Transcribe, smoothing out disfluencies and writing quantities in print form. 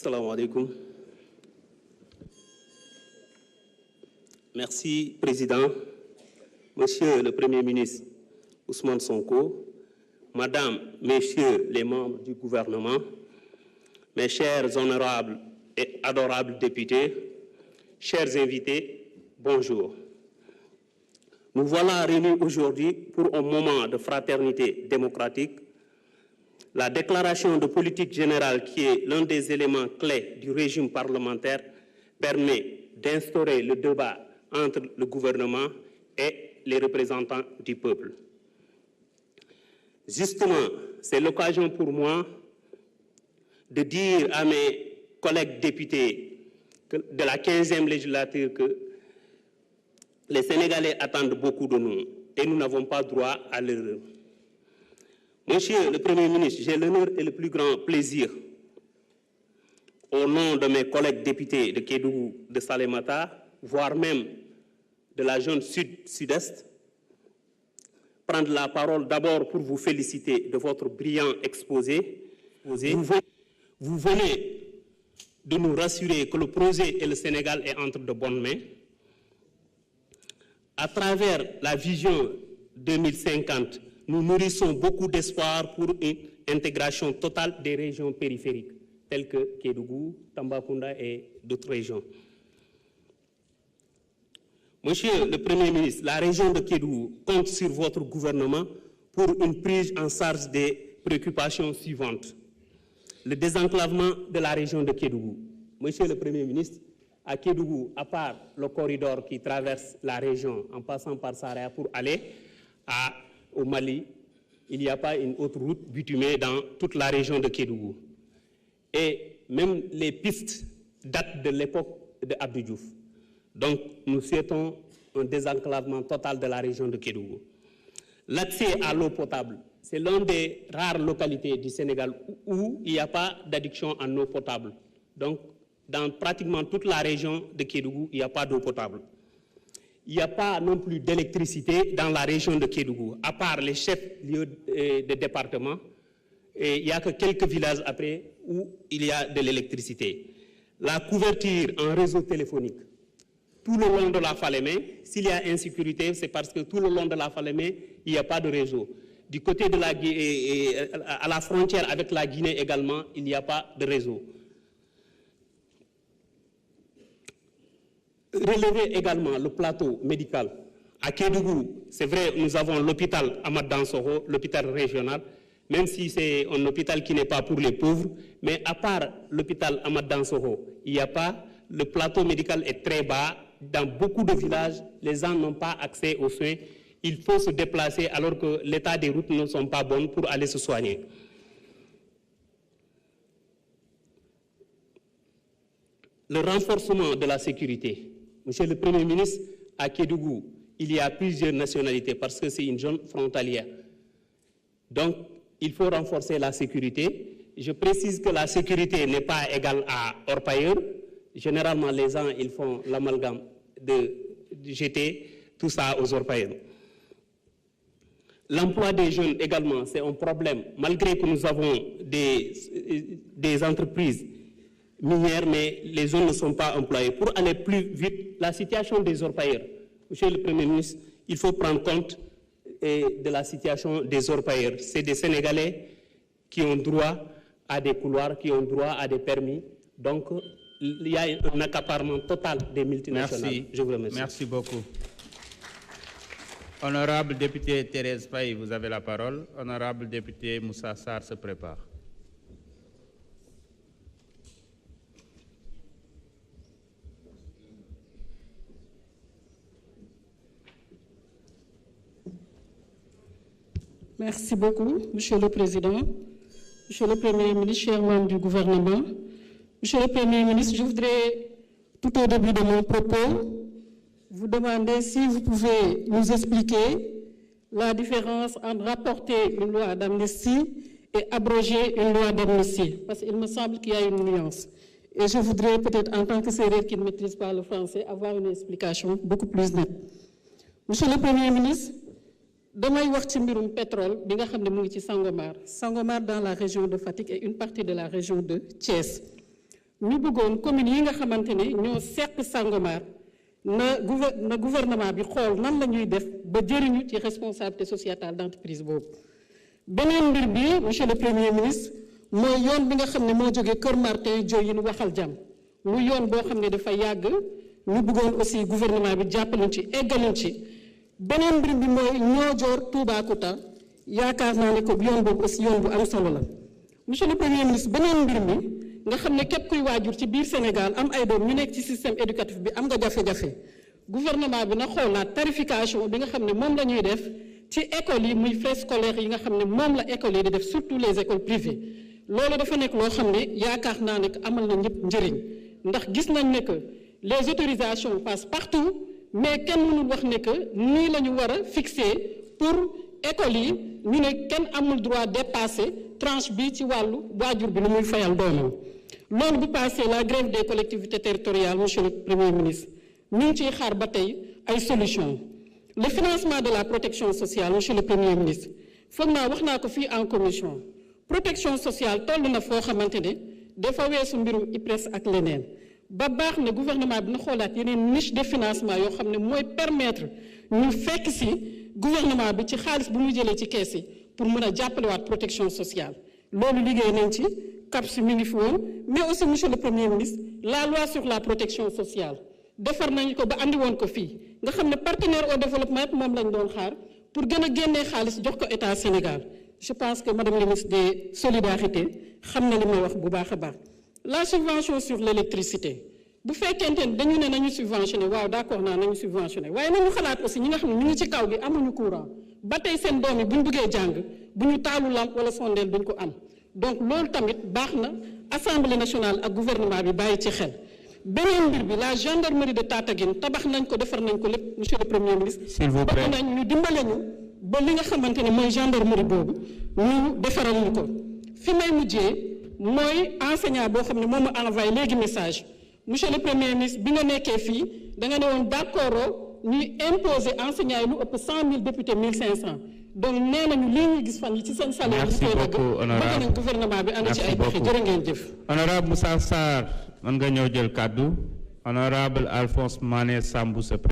Assalamu alaikum. Merci, Président. Monsieur le Premier ministre Ousmane Sonko, Madame, Messieurs les membres du gouvernement, mes chers honorables et adorables députés, chers invités, bonjour. Nous voilà réunis aujourd'hui pour un moment de fraternité démocratique. La déclaration de politique générale, qui est l'un des éléments clés du régime parlementaire, permet d'instaurer le débat entre le gouvernement et les représentants du peuple. Justement, c'est l'occasion pour moi de dire à mes collègues députés de la 15e législature que les Sénégalais attendent beaucoup de nous et nous n'avons pas droit à l'erreur. Monsieur le Premier ministre, j'ai l'honneur et le plus grand plaisir, au nom de mes collègues députés de Kédougou, de Salémata, voire même de la zone sud-sud-est, prendre la parole d'abord pour vous féliciter de votre brillant exposé. Vous venez de nous rassurer que le projet et le Sénégal est entre de bonnes mains. À travers la vision 2050, nous nourrissons beaucoup d'espoir pour une intégration totale des régions périphériques, telles que Kédougou, Tambacounda et d'autres régions. Monsieur le Premier ministre, la région de Kédougou compte sur votre gouvernement pour une prise en charge des préoccupations suivantes. Le désenclavement de la région de Kédougou. Monsieur le Premier ministre, à Kédougou, à part le corridor qui traverse la région en passant par Saraya pour aller au Mali, il n'y a pas une autre route bitumée dans toute la région de Kédougou. Et même les pistes datent de l'époque de Abdou Diouf. Donc, nous souhaitons un désenclavement total de la région de Kédougou. L'accès à l'eau potable, c'est l'une des rares localités du Sénégal où il n'y a pas d'adduction en eau potable. Donc, dans pratiquement toute la région de Kédougou, il n'y a pas d'eau potable. Il n'y a pas non plus d'électricité dans la région de Kédougou, à part les chefs-lieux de département. Et il n'y a que quelques villages après où il y a de l'électricité. La couverture en réseau téléphonique. Tout le long de la Falémé, s'il y a insécurité, c'est parce que tout le long de la Falémé, il n'y a pas de réseau. Du côté de à la frontière avec la Guinée également, il n'y a pas de réseau. Relever également le plateau médical. À Kédougou, c'est vrai, nous avons l'hôpital Ahmad Dansokho, l'hôpital régional, même si c'est un hôpital qui n'est pas pour les pauvres, mais à part l'hôpital Ahmad Dansokho, il n'y a pas, le plateau médical est très bas. Dans beaucoup de villages, les gens n'ont pas accès aux soins. Il faut se déplacer alors que l'état des routes ne sont pas bonnes pour aller se soigner. Le renforcement de la sécurité. Monsieur le Premier ministre, à Kédougou, il y a plusieurs nationalités parce que c'est une zone frontalière. Donc, il faut renforcer la sécurité. Je précise que la sécurité n'est pas égale à Orpailleur. Généralement, les gens ils font l'amalgame de jeter tout ça aux orpailleurs. L'emploi des jeunes également, c'est un problème. Malgré que nous avons des entreprises minières, mais les jeunes ne sont pas employés. Pour aller plus vite, la situation des orpailleurs, Monsieur le Premier ministre, il faut prendre compte de la situation des orpailleurs. C'est des Sénégalais qui ont droit à des couloirs, qui ont droit à des permis. Donc, il y a un accaparement total des multinationales. Merci. Je vous remercie. Merci beaucoup. Honorable député Thérèse Faye, vous avez la parole. Honorable député Moussa Sarr se prépare. Merci beaucoup, Monsieur le Président, Monsieur le Premier ministre, chers membres du gouvernement. Monsieur le Premier ministre, je voudrais, tout au début de mon propos, vous demander si vous pouvez nous expliquer la différence entre rapporter une loi d'amnistie et abroger une loi d'amnistie, parce qu'il me semble qu'il y a une nuance. Et je voudrais peut-être, en tant que Sérère qui ne maîtrise pas le français, avoir une explication beaucoup plus nette. Monsieur le Premier ministre, damay wax ci mbirum pétrole bi nga xam ne mu ngi ci Sangomar dans la région de Fatick et une partie de la région de Thiès. ñu bëggoon communes yi nga xamante ne ñoo seq Sangomar na gouvernement bi xool nan la ñuy def ba jëriñu ci responsabilité sociétale d'entreprise boobu. beneen mbir bi monsieur le premier ministre mooy yoon bi nga xam ne moo jógee Kër Martin Diohine Waxal Jàmm mu yoon boo xam ne dafa yàgg ñu bëggoon aussi gouvernement bi jàppaleñ ci eggaluñ ci. beneen mbir bi mooy Niodior Toubacouta yaakaar naa ne ko yoon boobu aussi yoon bu am solo la monsieur le premier ministre beneen mbir mi nga xam ne képp kuy waajur ci biir Sénégal am ay doom ñu nekk ci système éducatif bi am nga jafe-jafe gouvernement bi na xoolaat tarification bi nga xam ne moom la ñuy def ci écoles yi muy frais scolaires yi nga xam ne moom la écoles yi di def surtout les écoles privées loolu dafa nekk loo xam ne yaakaar naa ne amal na ñëpp njëriñ ndax gis nañ ne que les autorisations passent partout mais kenn mënul wax ne que nii la ñu war a fixer pour école yi ñu ne kenn amul droit dépasser tranche bi ci wàllu waajur bi lu muy fayal doomam loolu bu passé la grève des collectivités territoriales monsieur le premier ministre ñu ngi ciy xaar ba tey ay solutions le financement de la protection sociale monsieur le premier ministre foog naa wax naa ko fii en commission protection sociale toll na foo xamante ne dafa weesu mbirum IPRES ak leneen ba baax na gouvernement bi na xoolaat yeneen niche de financement yoo xam ne mooy permettre ñu fekk si gouvernement bi ci xaalis bu muy jëlee ci kees yi pour mën a jàppalewaat protection sociale loolu liggéey nañ ci CAPS mi ngi fi woon mais aussi monsieur le premier ministre la loi sur la protection sociale defar nañu ko ba andi woon ko fii nga xam ne partenaire au développement yëpp moom lañ doon xaar pour gën a génnee xaalis jox ko état Sénégal je pense que madame la ministre des solidarités xam na li may wax bu baax a baax la subvention sur l'électricité bu fekkente ne dañu ne nañu subventionné waaw d'accord naa nañu subventionné waaye nañu xalaat aussi ñi nga xam ne ñu ngi ci kaw gi amuñu courant ba tey seen doom yi bu ñu bëggee jàng bu ñu taalu lampe wala sondeel duñ ko am donc loolu tamit baax na assemblée nationale ak gouvernement bi bàyyi ci xel beneen mbir bi la gendarmerie de Tataguine tabax nañ ko defar nañ ko lépp monsieur le premier ministre s'il vous plaît bëgg nañ ñu dimbale ñu ba li nga xamante ne mooy gendarmerie boobu ñu defaral ñu ko fi may mujjee mooy enseignant boo xam ne moom ma envoyé léegi message monsieur le premier ministre bi nga nekkee fii da nga ne woon d'accord ñuy imposer enseignants yi lu ëpp 100 000 députés 1500 donc nee nañu lii ñuy gis fan yi ci seen salaire merci beaucoup honorable bëgg nañ gouvernement bi ànd ci ay pexe jërë ngeen jëf honorable Moussa Sarr mën nga ñëw jël kàddu honorable Alphonse Mané Sambou